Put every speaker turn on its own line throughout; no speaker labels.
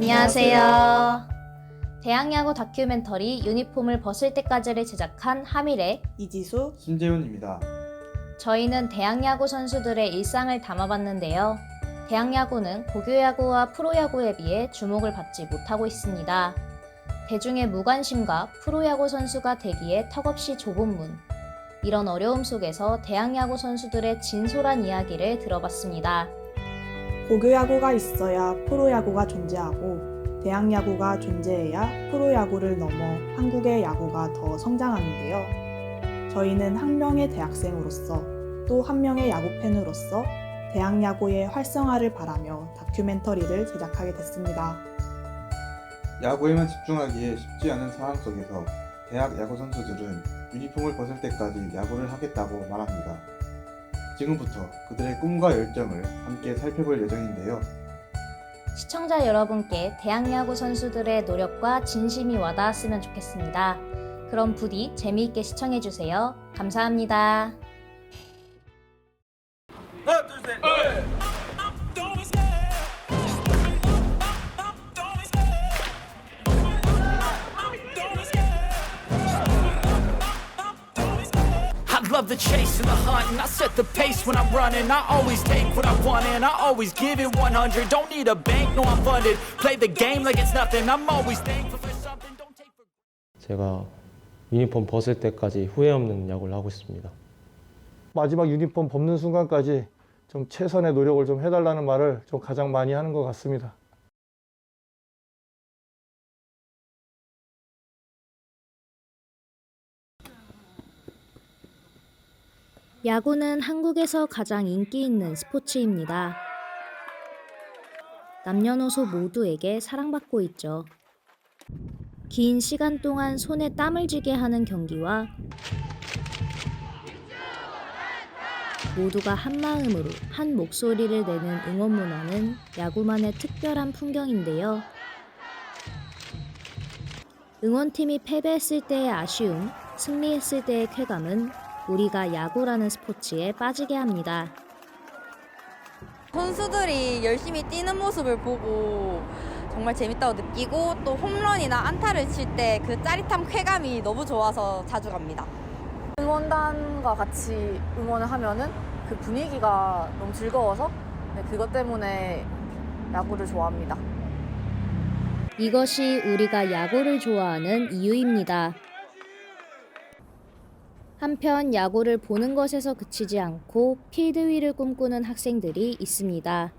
안녕하세요. 대학야구 다큐멘터리 유니폼을 벗을 때까지를 제작한 하밀의
이지수,
신재훈입니다.
저희는 대학야구 선수들의 일상을 담아봤는데요. 대학야구는 고교야구와 프로야구에 비해 주목을 받지 못하고 있습니다. 대중의 무관심과 프로야구 선수가 되기에 턱없이 좁은 문. 이런 어려움 속에서 대학야구 선수들의 진솔한 이야기를 들어봤습니다.
고교야구가 있어야 프로야구가 존재하고 대학야구가 존재해야 프로야구를 넘어 한국의 야구가 더 성장하는데요. 저희는 한 명의 대학생으로서 또 한 명의 야구팬으로서 대학야구의 활성화를 바라며 다큐멘터리를 제작하게 됐습니다.
야구에만 집중하기에 쉽지 않은 상황 속에서 대학 야구 선수들은 유니폼을 벗을 때까지 야구를 하겠다고 말합니다. 지금부터 그들의 꿈과 열정을 함께 살펴볼 예정인데요.
시청자 여러분께 대학야구 선수들의 노력과 진심이 와닿았으면 좋겠습니다. 그럼 부디 재미있게 시청해주세요. 감사합니다.
하나, 둘, 셋.
I love the chase and the hunt, and I set the pace when I'm running. I always take what I want and I always give it 100. Don't need a bank, no I'm funded. Play the game like it's nothing. I'm always thankful for something. Don't take for
제가 유니폼 벗을 때까지 후회 없는 야구를 하고 있습니다.
마지막 유니폼 벗는 순간까지 좀 최선의 노력을 좀 해달라는 말을 좀 가장 많이 하는 것 같습니다.
야구는 한국에서 가장 인기 있는 스포츠입니다. 남녀노소 모두에게 사랑받고 있죠. 긴 시간 동안 손에 땀을 쥐게 하는 경기와 모두가 한 마음으로 한 목소리를 내는 응원 문화는 야구만의 특별한 풍경인데요. 응원팀이 패배했을 때의 아쉬움, 승리했을 때의 쾌감은 우리가 야구라는 스포츠에 빠지게 합니다.
선수들이 열심히 뛰는 모습을 보고 정말 재밌다고 느끼고 또 홈런이나 안타를 칠 때 그 짜릿한 쾌감이 너무 좋아서 자주 갑니다.
응원단과 같이 응원을 하면은 그 분위기가 너무 즐거워서 그것 때문에 야구를 좋아합니다.
이것이 우리가 야구를 좋아하는 이유입니다. 한편 야구를 보는 것에서 그치지 않고 필드 위를 꿈꾸는 학생들이 있습니다.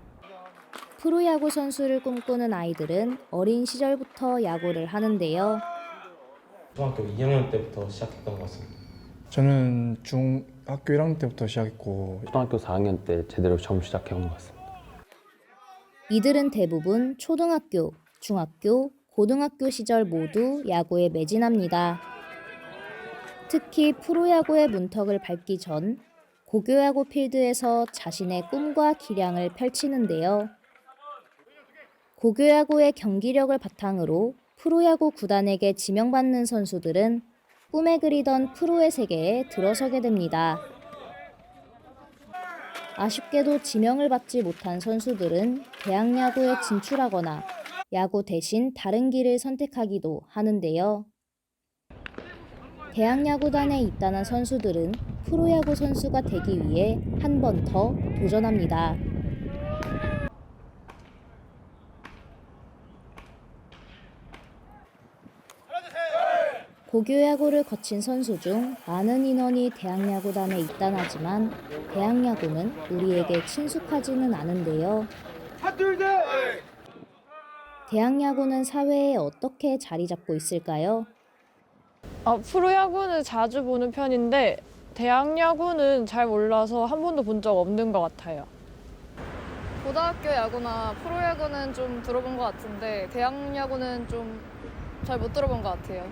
프로야구 선수를 꿈꾸는 아이들은 어린 시절부터 야구를 하는데요.
중학교 2학년 때부터 시작했던 것 같습니다.
저는 중학교 1학년 때부터 시작했고
초등학교 4학년 때 제대로 처음 시작해온 것 같습니다.
이들은 대부분 초등학교, 중학교, 고등학교 시절 모두 야구에 매진합니다. 특히 프로야구의 문턱을 밟기 전 고교야구 필드에서 자신의 꿈과 기량을 펼치는데요. 고교야구의 경기력을 바탕으로 프로야구 구단에게 지명받는 선수들은 꿈에 그리던 프로의 세계에 들어서게 됩니다. 아쉽게도 지명을 받지 못한 선수들은 대학야구에 진출하거나 야구 대신 다른 길을 선택하기도 하는데요. 대학야구단에 입단한 선수들은 프로야구 선수가 되기 위해 한 번 더 도전합니다. 고교야구를 거친 선수 중 많은 인원이 대학야구단에 입단하지만 대학야구는 우리에게 친숙하지는 않은데요. 대학야구는 사회에 어떻게 자리 잡고 있을까요?
프로야구는 자주 보는 편인데 대학야구는 잘 몰라서 한 번도 본 적 없는 것 같아요.
고등학교 야구나 프로야구는 좀 들어본 것 같은데 대학야구는 좀 잘 못 들어본 것 같아요.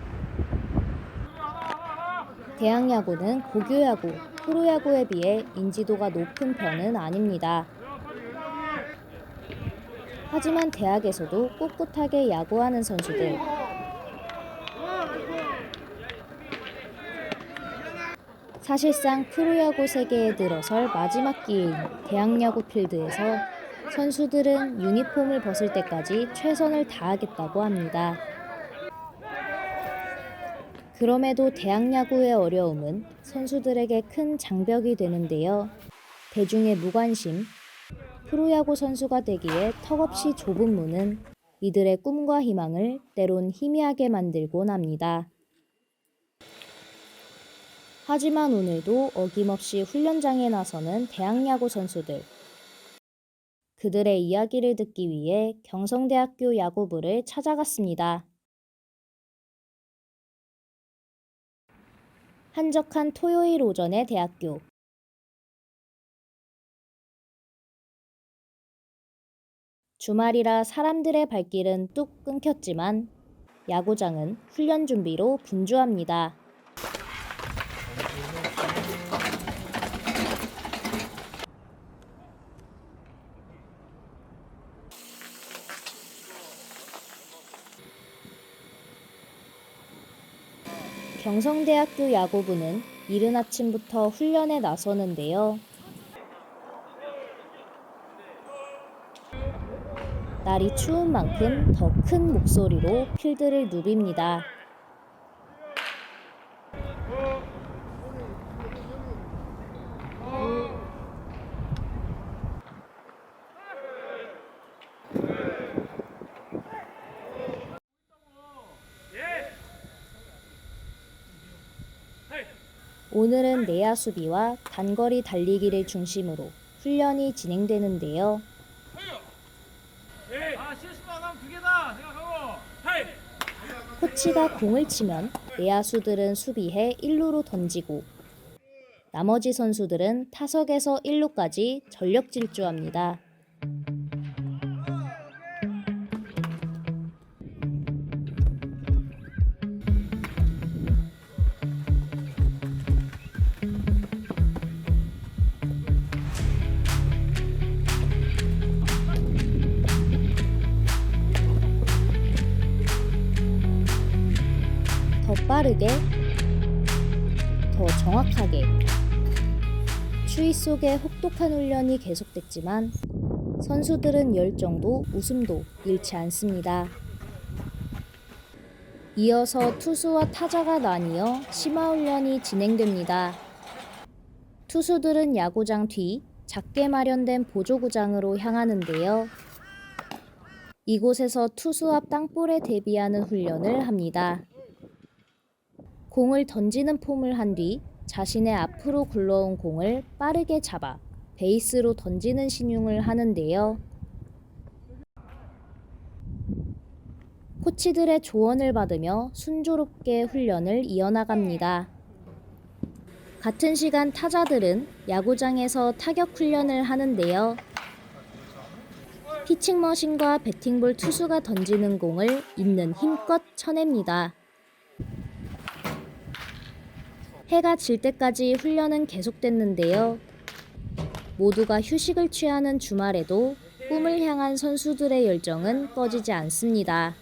대학야구는 고교야구, 프로야구에 비해 인지도가 높은 편은 아닙니다. 하지만 대학에서도 꿋꿋하게 야구하는 선수들. 사실상 프로야구 세계에 들어설 마지막 기회인 대학야구 필드에서 선수들은 유니폼을 벗을 때까지 최선을 다하겠다고 합니다. 그럼에도 대학야구의 어려움은 선수들에게 큰 장벽이 되는데요. 대중의 무관심, 프로야구 선수가 되기에 턱없이 좁은 문은 이들의 꿈과 희망을 때론 희미하게 만들곤 합니다. 하지만 오늘도 어김없이 훈련장에 나서는 대학야구 선수들. 그들의 이야기를 듣기 위해 경성대학교 야구부를 찾아갔습니다. 한적한 토요일 오전의 대학교. 주말이라 사람들의 발길은 뚝 끊겼지만 야구장은 훈련 준비로 분주합니다. 경성대학교 야구부는 이른 아침부터 훈련에 나서는데요. 날이 추운 만큼 더 큰 목소리로 필드를 누빕니다. 오늘은 내야 수비와 단거리 달리기를 중심으로 훈련이 진행되는데요. 코치가 공을 치면 내야수들은 수비해 1루로 던지고 나머지 선수들은 타석에서 1루까지 전력 질주합니다. 더 빠르게, 더 정확하게. 추위 속에 혹독한 훈련이 계속됐지만 선수들은 열정도 웃음도 잃지 않습니다. 이어서 투수와 타자가 나뉘어 심화훈련이 진행됩니다. 투수들은 야구장 뒤 작게 마련된 보조구장으로 향하는데요. 이곳에서 투수 앞 땅볼에 대비하는 훈련을 합니다. 공을 던지는 폼을 한 뒤 자신의 앞으로 굴러온 공을 빠르게 잡아 베이스로 던지는 신용을 하는데요. 코치들의 조언을 받으며 순조롭게 훈련을 이어나갑니다. 같은 시간 타자들은 야구장에서 타격 훈련을 하는데요. 피칭머신과 배팅볼 투수가 던지는 공을 있는 힘껏 쳐냅니다. 해가 질 때까지 훈련은 계속됐는데요. 모두가 휴식을 취하는 주말에도 꿈을 향한 선수들의 열정은 꺼지지 않습니다.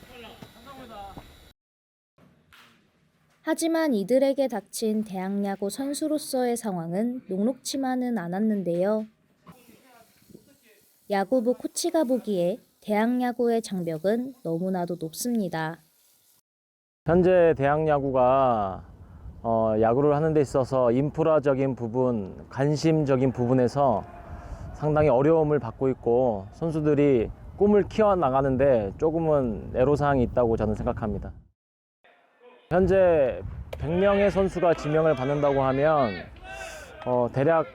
하지만 이들에게 닥친 대학야구 선수로서의 상황은 녹록치만은 않았는데요. 야구부 코치가 보기에 대학야구의 장벽은 너무나도 높습니다.
현재 대학야구가 야구를 하는 데 있어서 인프라적인 부분, 관심적인 부분에서 상당히 어려움을 받고 있고 선수들이 꿈을 키워나가는데 조금은 애로사항이 있다고 저는 생각합니다. 현재 100명의 선수가 지명을 받는다고 하면 대략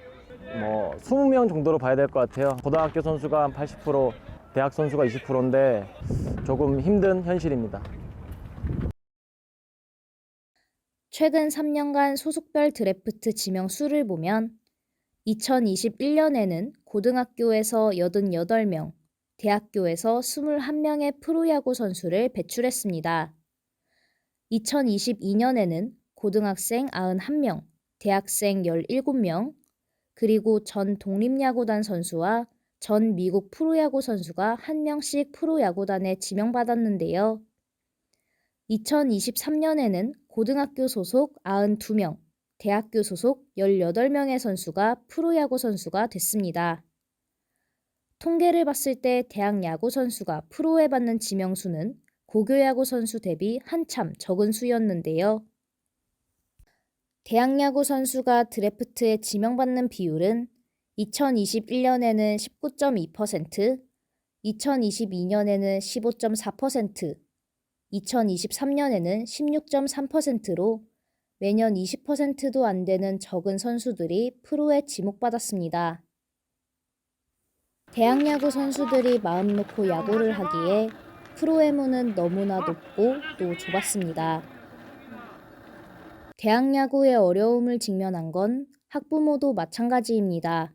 20명 정도로 봐야 될 것 같아요. 고등학교 선수가 한 80%, 대학 선수가 20%인데 조금 힘든 현실입니다.
최근 3년간 소속별 드래프트 지명 수를 보면 2021년에는 고등학교에서 88명, 대학교에서 21명의 프로야구 선수를 배출했습니다. 2022년에는 고등학생 91명, 대학생 17명, 그리고 전 독립야구단 선수와 전 미국 프로야구 선수가 1명씩 프로야구단에 지명받았는데요. 2023년에는 고등학교 소속 92명, 대학교 소속 18명의 선수가 프로야구 선수가 됐습니다. 통계를 봤을 때 대학 야구 선수가 프로에 받는 지명수는 고교 야구 선수 대비 한참 적은 수였는데요. 대학 야구 선수가 드래프트에 지명받는 비율은 2021년에는 19.2%, 2022년에는 15.4%, 2023년에는 16.3%로 매년 20%도 안 되는 적은 선수들이 프로에 지목받았습니다. 대학 야구 선수들이 마음 놓고 야구를 하기에 프로의 문은 너무나 높고 또 좁았습니다. 대학 야구의 어려움을 직면한 건 학부모도 마찬가지입니다.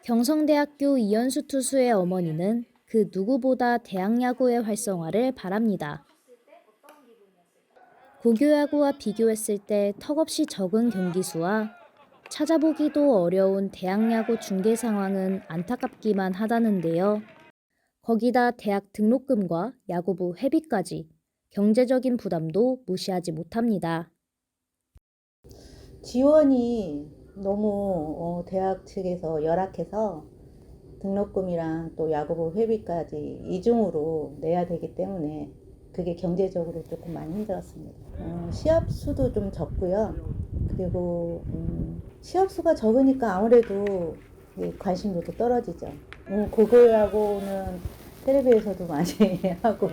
경성대학교 이현수 투수의 어머니는 그 누구보다 대학 야구의 활성화를 바랍니다. 고교 야구와 비교했을 때 턱없이 적은 경기 수와 찾아보기도 어려운 대학 야구 중계 상황은 안타깝기만 하다는데요. 거기다 대학 등록금과 야구부 회비까지 경제적인 부담도 무시하지 못합니다.
지원이 너무 대학 측에서 열악해서 등록금이랑 또 야구부 회비까지 이중으로 내야 되기 때문에 그게 경제적으로 조금 많이 힘들었습니다. 시합 수도 좀 적고요. 그리고 시합 수가 적으니까 아무래도 관심도도 떨어지죠. 고교 야구는 텔레비에서도 많이 하고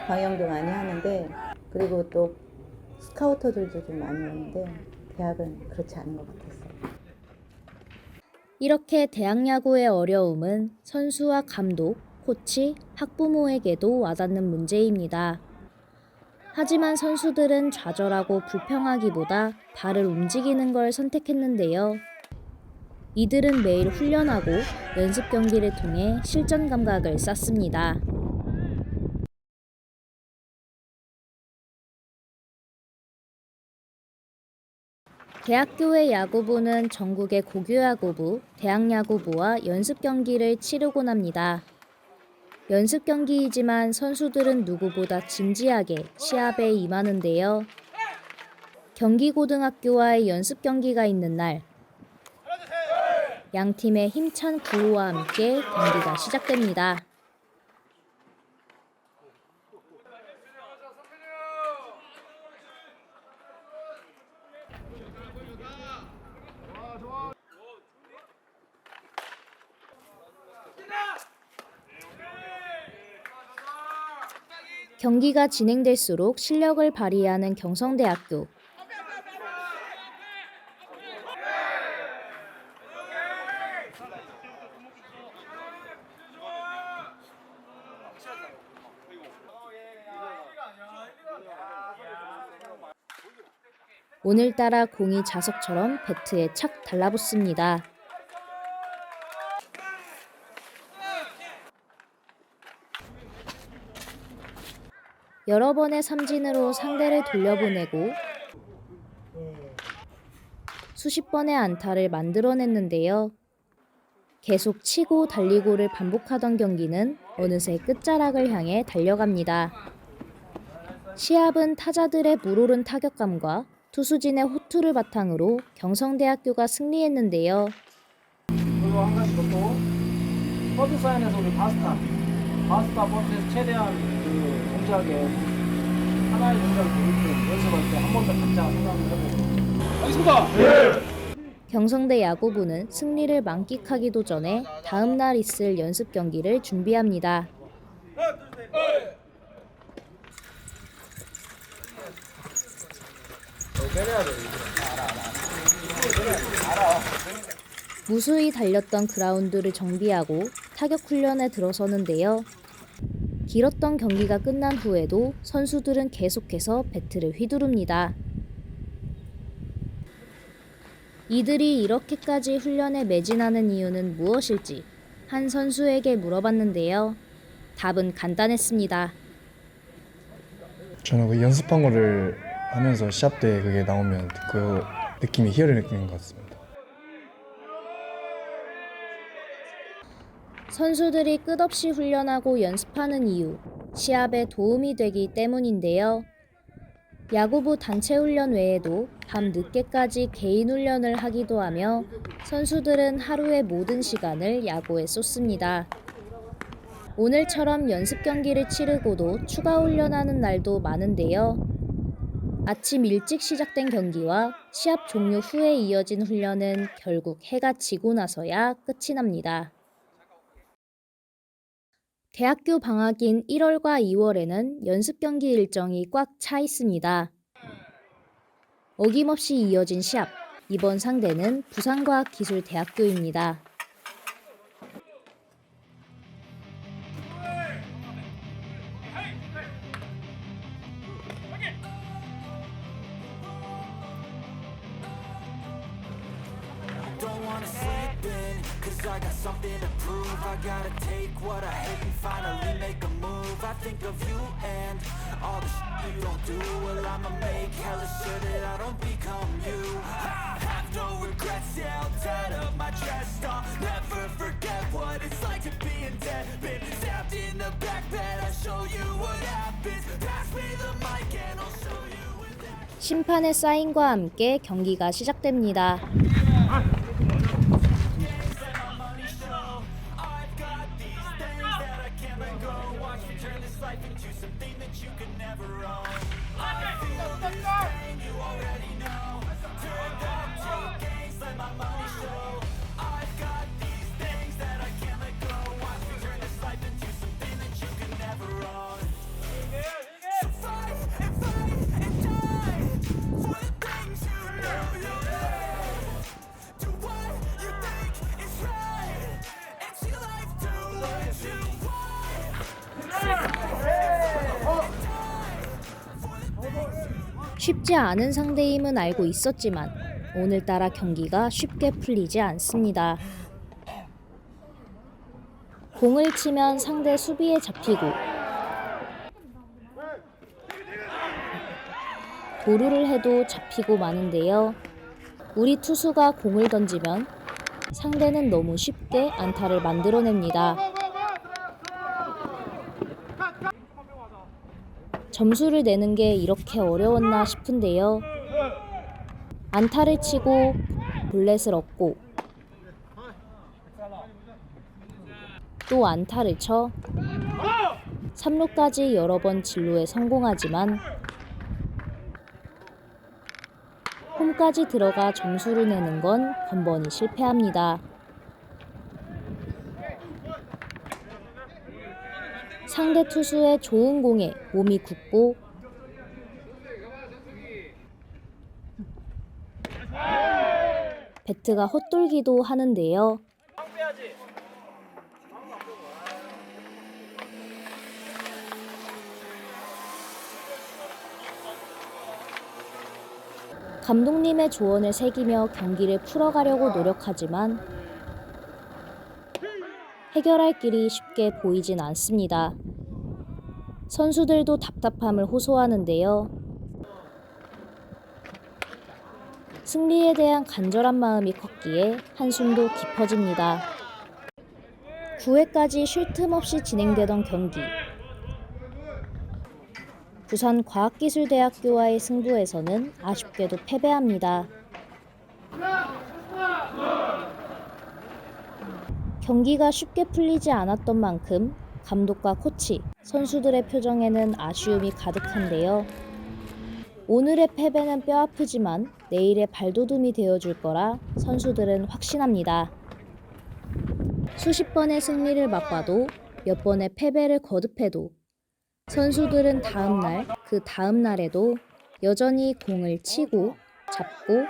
방영도 많이 하는데, 그리고 또 스카우터들도 좀 많이 오는데 대학은 그렇지 않은 것 같았어요.
이렇게 대학 야구의 어려움은 선수와 감독, 코치, 학부모에게도 와닿는 문제입니다. 하지만 선수들은 좌절하고 불평하기보다 발을 움직이는 걸 선택했는데요. 이들은 매일 훈련하고 연습 경기를 통해 실전 감각을 쌓습니다. 대학교의 야구부는 전국의 고교야구부, 대학야구부와 연습 경기를 치르곤 합니다. 연습 경기이지만 선수들은 누구보다 진지하게 시합에 임하는데요. 경기고등학교와의 연습 경기가 있는 날, 양 팀의 힘찬 구호와 함께 경기가 시작됩니다. 경기가 진행될수록 실력을 발휘하는 경성대학교. 오늘따라 공이 자석처럼 배트에 착 달라붙습니다. 여러 번의 삼진으로 상대를 돌려보내고 수십 번의 안타를 만들어냈는데요. 계속 치고 달리고를 반복하던 경기는 어느새 끝자락을 향해 달려갑니다. 시합은 타자들의 물오른 타격감과 투수진의 호투를 바탕으로 경성대학교가 승리했는데요.
그리고 한 가지 또 버드 사인에서 우리 바스타 버드에서 최대한 동작에 하나의 동작을 이렇게 연습할 때 한 번 더 각자 생각을 해보고. 알겠습니다. 네.
경성대 야구부는 승리를 만끽하기도 전에 다음 날 있을 연습 경기를 준비합니다. 무수히 달렸던 그라운드를 정비하고 타격 훈련에 들어서는데요. 길었던 경기가 끝난 후에도 선수들은 계속해서 배트를 휘두릅니다. 이들이 이렇게까지 훈련에 매진하는 이유는 무엇일지 한 선수에게 물어봤는데요. 답은 간단했습니다.
저는 그 연습한 거를 하면서 시합 때 그게 나오면 그 느낌이 희열을 느끼는 것 같습니다.
선수들이 끝없이 훈련하고 연습하는 이유, 시합에 도움이 되기 때문인데요. 야구부 단체 훈련 외에도 밤 늦게까지 개인 훈련을 하기도 하며 선수들은 하루의 모든 시간을 야구에 쏟습니다. 오늘처럼 연습 경기를 치르고도 추가 훈련하는 날도 많은데요. 아침 일찍 시작된 경기와 시합 종료 후에 이어진 훈련은 결국 해가 지고 나서야 끝이 납니다. 대학교 방학인 1월과 2월에는 연습 경기 일정이 꽉 차 있습니다. 어김없이 이어진 시합, 이번 상대는 부산과학기술대학교입니다.
Don't wanna sleep in, cause I got something to prove. I gotta take what I hate and finally make a move. I think of you and all the shit you don't do. Well, I'ma make hella sure that I don't become you. I have no regrets, yeah, I'll tie up my chest. I'll never forget what it's like to be in debt. Been stabbed in the back bed, I'll show you what happens. Pass me the mic and I'll show you what happens.
심판의 사인과 함께 경기가 시작됩니다. 쉽지 않은 상대임은 알고 있었지만 오늘따라 경기가 쉽게 풀리지 않습니다. 공을 치면 상대 수비에 잡히고 도루를 해도 잡히고 마는데요. 우리 투수가 공을 던지면 상대는 너무 쉽게 안타를 만들어냅니다. 점수를 내는 게 이렇게 어려웠나 싶은데요. 안타를 치고 볼넷을 얻고 또 안타를 쳐 3루까지 여러 번 진루에 성공하지만 홈까지 들어가 점수를 내는 건 번번이 실패합니다. 상대 투수의 좋은 공에 몸이 굳고 배트가 헛돌기도 하는데요. 감독님의 조언을 새기며 경기를 풀어가려고 노력하지만 해결할 길이 쉽게 보이진 않습니다. 선수들도 답답함을 호소하는데요. 승리에 대한 간절한 마음이 컸기에 한숨도 깊어집니다. 9회까지 쉴 틈 없이 진행되던 경기. 부산과학기술대학교와의 승부에서는 아쉽게도 패배합니다. 경기가 쉽게 풀리지 않았던 만큼 감독과 코치, 선수들의 표정에는 아쉬움이 가득한데요. 오늘의 패배는 뼈아프지만 내일의 발돋움이 되어줄 거라 선수들은 확신합니다. 수십 번의 승리를 맛봐도 몇 번의 패배를 거듭해도 선수들은 다음날, 그 다음날에도 여전히 공을 치고 잡고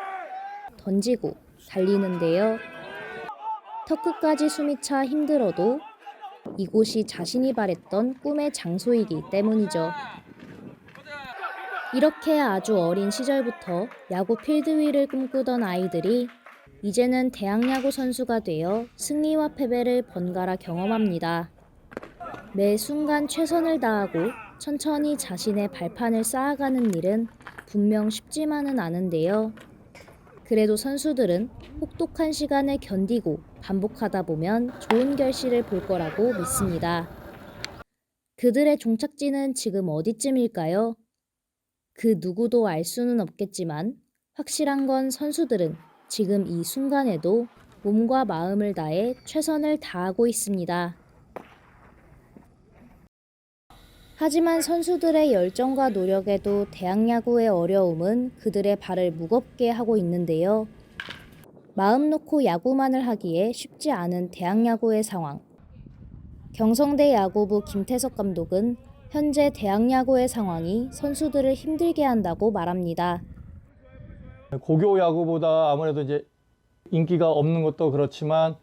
던지고 달리는데요. 턱끝까지 숨이 차 힘들어도 이곳이 자신이 바랬던 꿈의 장소이기 때문이죠. 이렇게 아주 어린 시절부터 야구 필드 위를 꿈꾸던 아이들이 이제는 대학야구 선수가 되어 승리와 패배를 번갈아 경험합니다. 매 순간 최선을 다하고 천천히 자신의 발판을 쌓아가는 일은 분명 쉽지만은 않은데요. 그래도 선수들은 혹독한 시간을 견디고 반복하다 보면 좋은 결실을 볼 거라고 믿습니다. 그들의 종착지는 지금 어디쯤일까요? 그 누구도 알 수는 없겠지만 확실한 건 선수들은 지금 이 순간에도 몸과 마음을 다해 최선을 다하고 있습니다. 하지만 선수들의 열정과 노력에도 대학야구의 어려움은 그들의 발을 무겁게 하고 있는데요. 마음 놓고 야구만을 하기에 쉽지 않은 대학야구의 상황. 경성대 야구부 김태석 감독은 현재 대학야구의 상황이 선수들을 힘들게 한다고 말합니다.
고교 야구보다 아무래도 이제 인기가 없는 것도 그렇지만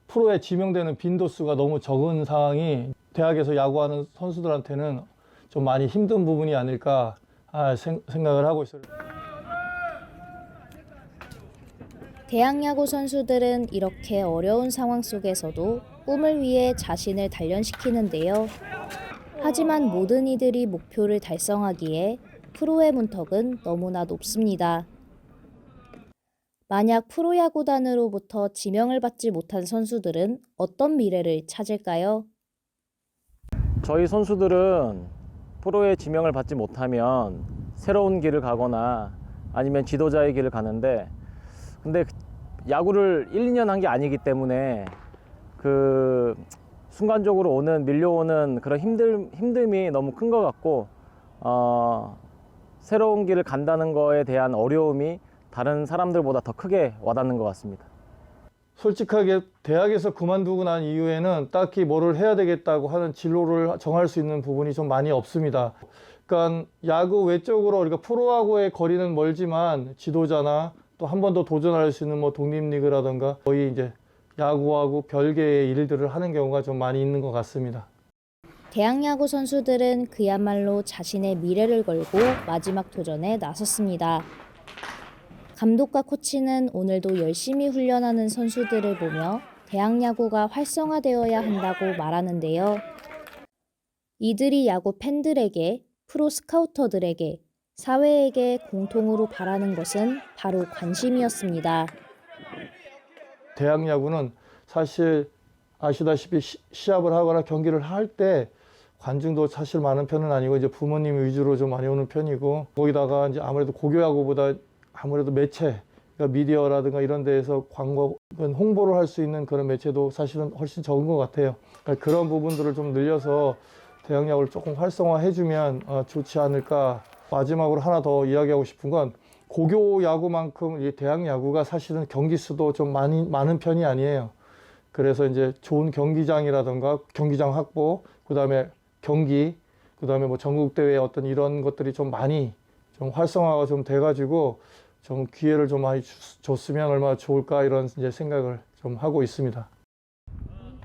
프로에 지명되는 빈도수가 너무 적은 상황이 대학에서 야구하는 선수들한테는 좀 많이 힘든 부분이 아닐까 생각을 하고 있어요.
대학야구 선수들은 이렇게 어려운 상황 속에서도 꿈을 위해 자신을 단련시키는데요. 하지만 모든 이들이 목표를 달성하기에 프로의 문턱은 너무나 높습니다. 만약 프로야구단으로부터 지명을 받지 못한 선수들은 어떤 미래를 찾을까요?
저희 선수들은 프로에 지명을 받지 못하면 새로운 길을 가거나 아니면 지도자의 길을 가는데, 근데 야구를 1, 2년 한 게 아니기 때문에 그 순간적으로 밀려오는 그런 힘듦이 너무 큰 것 같고, 새로운 길을 간다는 거에 대한 어려움이 다른 사람들보다 더 크게 와닿는 것 같습니다.
솔직하게 대학에서 그만두고 난 이후에는 딱히 뭐를 해야 되겠다고 하는 진로를 정할 수 있는 부분이 좀 많이 없습니다. 그러니까 야구 외적으로 우리가 프로하고의 거리는 멀지만 지도자나 또 한 번 더 도전할 수 있는 뭐 독립리그라든가 거의 이제 야구하고 별개의 일들을 하는 경우가 좀 많이 있는 것 같습니다.
대학야구 선수들은 그야말로 자신의 미래를 걸고 마지막 도전에 나섰습니다. 감독과 코치는 오늘도 열심히 훈련하는 선수들을 보며 대학야구가 활성화되어야 한다고 말하는데요. 이들이 야구 팬들에게, 프로 스카우터들에게, 사회에게 공통으로 바라는 것은 바로 관심이었습니다.
대학야구는 사실 아시다시피 시합을 하거나 경기를 할 때 관중도 사실 많은 편은 아니고 이제 부모님 위주로 좀 많이 오는 편이고, 거기다가 이제 아무래도 고교야구보다 아무래도 매체, 그러니까 미디어라든가 이런 데에서 광고, 홍보를 할 수 있는 그런 매체도 사실은 훨씬 적은 것 같아요. 그러니까 그런 부분들을 좀 늘려서 대학야구를 조금 활성화해주면 좋지 않을까. 마지막으로 하나 더 이야기하고 싶은 건 고교 야구만큼 이 대학 야구가 사실은 경기 수도 좀 많은 편이 아니에요. 그래서 이제 좋은 경기장이라든가 경기장 확보, 그다음에 경기, 그다음에 뭐 전국 대회 어떤 이런 것들이 좀 많이 좀 활성화가 좀 돼가지고 좀 기회를 좀 많이 줬으면 얼마나 좋을까 이런 이제 생각을 좀 하고 있습니다.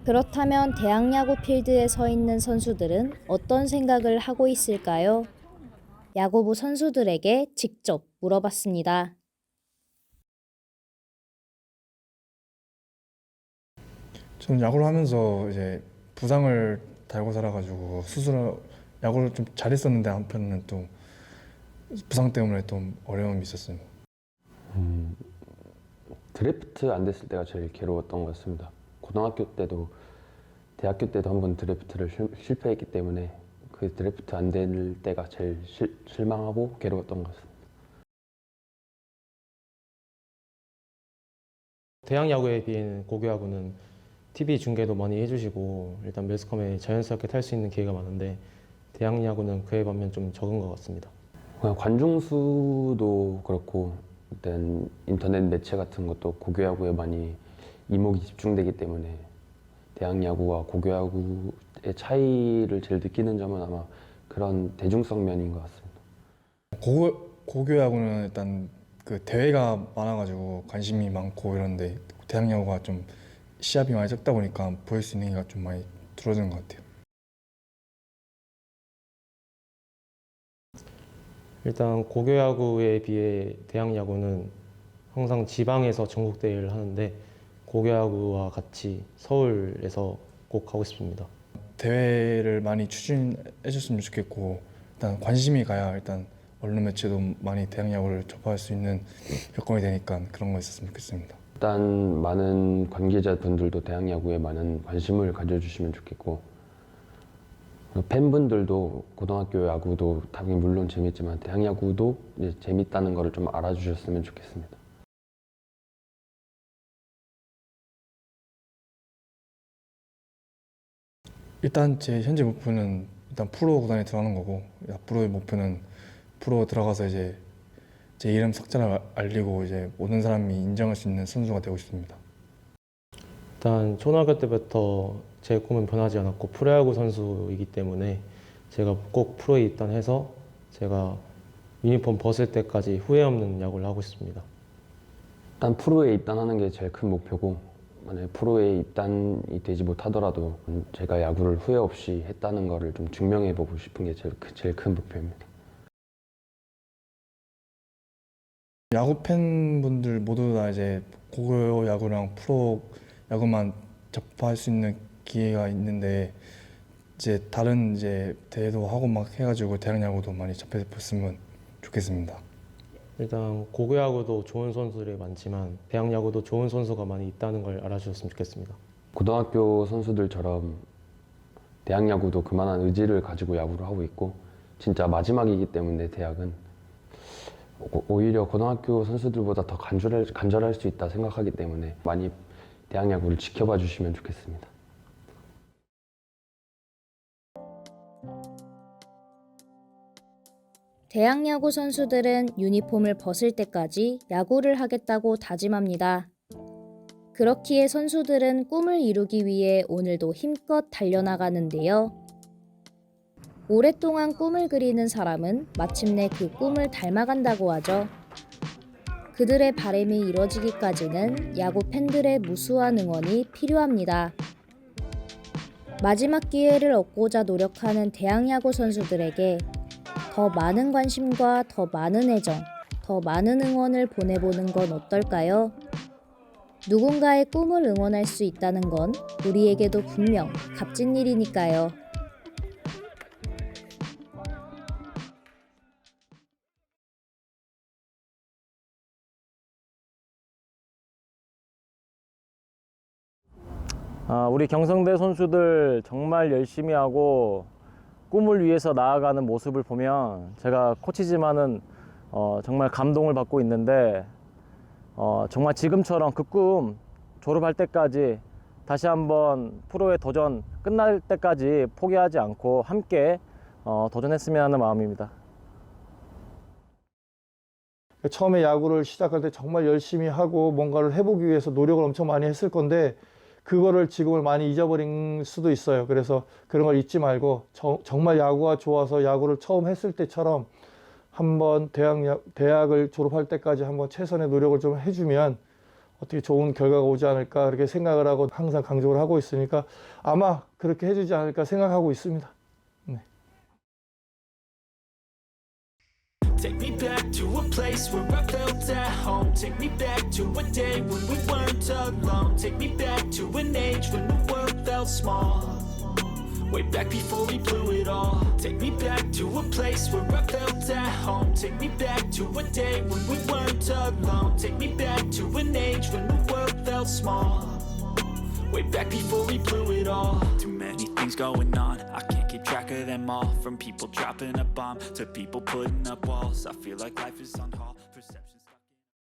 그렇다면 대학야구 필드에 서 있는 선수들은 어떤 생각을 하고 있을까요? 야구부 선수들에게 직접 물어봤습니다.
저는 야구를 하면서 이제 부상을 달고 살아가지고 야구를 좀 잘했었는데 한편은 또 부상 때문에 좀 어려움이 있었어요.
드래프트 안 됐을 때가 제일 괴로웠던 것 같습니다. 고등학교 때도 대학교 때도 한번 드래프트를 실패했기 때문에 그 드래프트 안 될 때가 제일 실망하고 괴로웠던 것 같습니다.
대학 야구에 비해 고교 야구는 TV 중계도 많이 해주시고 일단 매스컴에 자연스럽게 탈 수 있는 기회가 많은데 대학 야구는 그에 반면 좀 적은 것 같습니다.
관중 수도 그렇고 일단 인터넷 매체 같은 것도 고교 야구에 많이 이목이 집중되기 때문에 대학 야구와 고교 야구의 차이를 제일 느끼는 점은 아마 그런 대중성 면인 것 같습니다.
고교 야구는 일단 그 대회가 많아가지고 관심이 많고 이런데 대학 야구가 좀 시합이 많이 적다 보니까 보일 수 있는 게 좀 많이 줄어드는 것 같아요.
일단 고교 야구에 비해 대학 야구는 항상 지방에서 전국 대회를 하는데 고교 야구와 같이 서울에서 꼭 가고 싶습니다.
대회를 많이 추진해 줬으면 좋겠고 일단 관심이 가야 일단 언론 매체도 많이 대학 야구를 접할 수 있는 여건이 되니까 그런 거 있었으면 좋겠습니다.
일단 많은 관계자분들도 대학 야구에 많은 관심을 가져주시면 좋겠고 팬분들도 고등학교 야구도 당연히 물론 재밌지만 대학 야구도 이제 재밌다는 거를 좀 알아주셨으면 좋겠습니다.
일단 제 현재 목표는 일단 프로 구단에 들어가는 거고, 앞으로의 목표는 프로 들어가서 이제 제 이름 석자를 알리고 이제 모든 사람이 인정할 수 있는 선수가 되고 싶습니다.
일단 초등학교 때부터 제 꿈은 변하지 않았고 프로야구 선수이기 때문에 제가 꼭 프로에 입단해서 제가 유니폼 벗을 때까지 후회 없는 야구를 하고 싶습니다.
일단 프로에 입단하는 게 제일 큰 목표고, 만약에 프로에 입단이 되지 못하더라도 제가 야구를 후회 없이 했다는 거를 좀 증명해보고 싶은 게 제일 큰 목표입니다.
야구 팬분들 모두 다 이제 고교 야구랑 프로 야구만 접할 수 있는 기회가 있는데, 이제 다른 이제 대회도 하고 막 해가지고 대학 야구도 많이 접했으면 좋겠습니다.
일단 고교 야구도 좋은 선수들이 많지만 대학 야구도 좋은 선수가 많이 있다는 걸 알아주셨으면 좋겠습니다.
고등학교 선수들처럼 대학 야구도 그만한 의지를 가지고 야구를 하고 있고, 진짜 마지막이기 때문에 대학은 오히려 고등학교 선수들보다 더 간절할 수 있다 생각하기 때문에 많이 대학 야구를 지켜봐 주시면 좋겠습니다.
대학 야구 선수들은 유니폼을 벗을 때까지 야구를 하겠다고 다짐합니다. 그렇기에 선수들은 꿈을 이루기 위해 오늘도 힘껏 달려나가는데요. 오랫동안 꿈을 그리는 사람은 마침내 그 꿈을 닮아간다고 하죠. 그들의 바람이 이뤄지기까지는 야구 팬들의 무수한 응원이 필요합니다. 마지막 기회를 얻고자 노력하는 대학 야구 선수들에게 더 많은 관심과 더 많은 애정, 더 많은 응원을 보내보는 건 어떨까요? 누군가의 꿈을 응원할 수 있다는 건 우리에게도 분명 값진 일이니까요.
우리 경성대 선수들 정말 열심히 하고 꿈을 위해서 나아가는 모습을 보면 제가 코치지만은 정말 감동을 받고 있는데, 정말 지금처럼 그 꿈 졸업할 때까지 다시 한번 프로의 도전 끝날 때까지 포기하지 않고 함께 도전했으면 하는 마음입니다.
처음에 야구를 시작할 때 정말 열심히 하고 뭔가를 해보기 위해서 노력을 엄청 많이 했을 건데, 그거를 지금을 많이 잊어버린 수도 있어요. 그래서 그런 걸 잊지 말고 정말 야구가 좋아서 야구를 처음 했을 때처럼 한번 대학을 졸업할 때까지 한번 최선의 노력을 좀 해주면 어떻게 좋은 결과가 오지 않을까 그렇게 생각을 하고 항상 강조를 하고 있으니까 아마 그렇게 해주지 않을까 생각하고 있습니다. 네.
Take me back to a place where I felt at home. Take me back to a day when we weren't alone. Take me back to an age when the world felt small. Way back before we blew it all. Take me back to a place where I felt at home. Take me back to a day when we weren't alone. Take me back to an age when the world felt small. Way back before we blew it all. Too many things going on, I can't keep track of them all. From people dropping a bomb to people putting up walls, I feel like life is on hold.